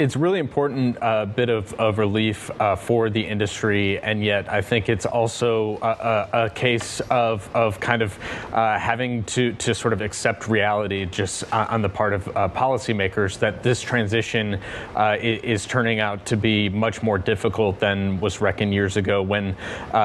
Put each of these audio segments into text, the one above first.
It's really important bit of relief for the industry, and yet I think it's also a case of kind of having to sort of accept reality just on the part of policymakers that this transition is turning out to be much more difficult than was reckoned years ago when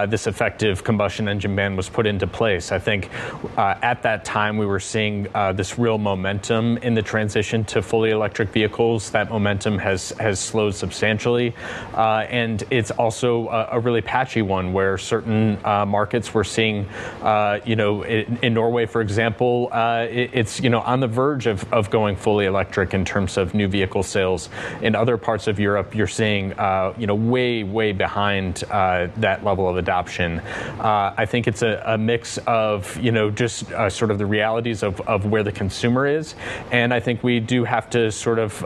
this effective combustion engine ban was put into place. I think at that time we were seeing this real momentum in the transition to fully electric vehicles. That momentum has slowed substantially, and it's also a really patchy one where certain markets we're seeing, in Norway, for example, it's on the verge of going fully electric in terms of new vehicle sales. In other parts of Europe, you're seeing way behind that level of adoption. I think it's a mix of just sort of the realities of where the consumer is, and I think we do have to sort of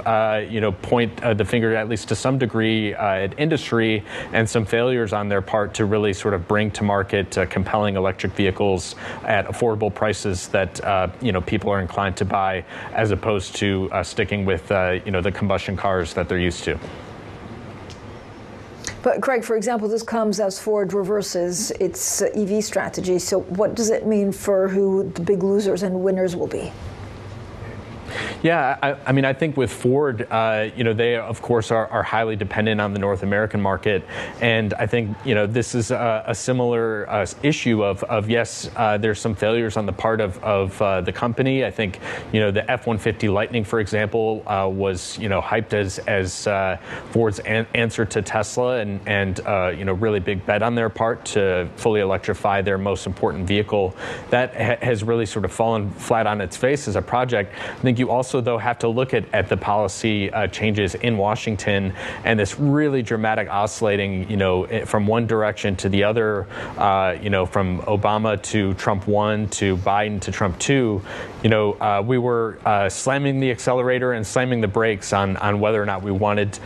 point the finger, at least to some degree, at industry and some failures on their part to really sort of bring to market compelling electric vehicles at affordable prices that people are inclined to buy, as opposed to sticking with the combustion cars that they're used to. But Craig, for example, this comes as Ford reverses its EV strategy. So what does it mean for who the big losers and winners will be? Yeah, I think with Ford, they, of course, are highly dependent on the North American market. And I think, this is a similar issue of yes, there's some failures on the part of the company. I think, the F-150 Lightning, for example, was, hyped as Ford's answer to Tesla and really big bet on their part to fully electrify their most important vehicle. That has really sort of fallen flat on its face as a project. I think you also, though, have to look at the policy changes in Washington and this really dramatic oscillating, from one direction to the other, from Obama to Trump 1 to Biden to Trump 2. We were slamming the accelerator and slamming the brakes on whether or not we wanted,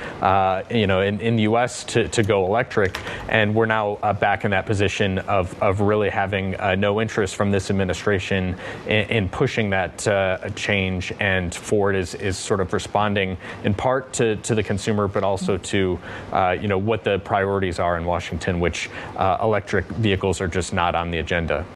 in the U.S. to go electric. And we're now back in that position of really having no interest from this administration in pushing that change. And Ford is sort of responding in part to the consumer, but also to what the priorities are in Washington, which electric vehicles are just not on the agenda.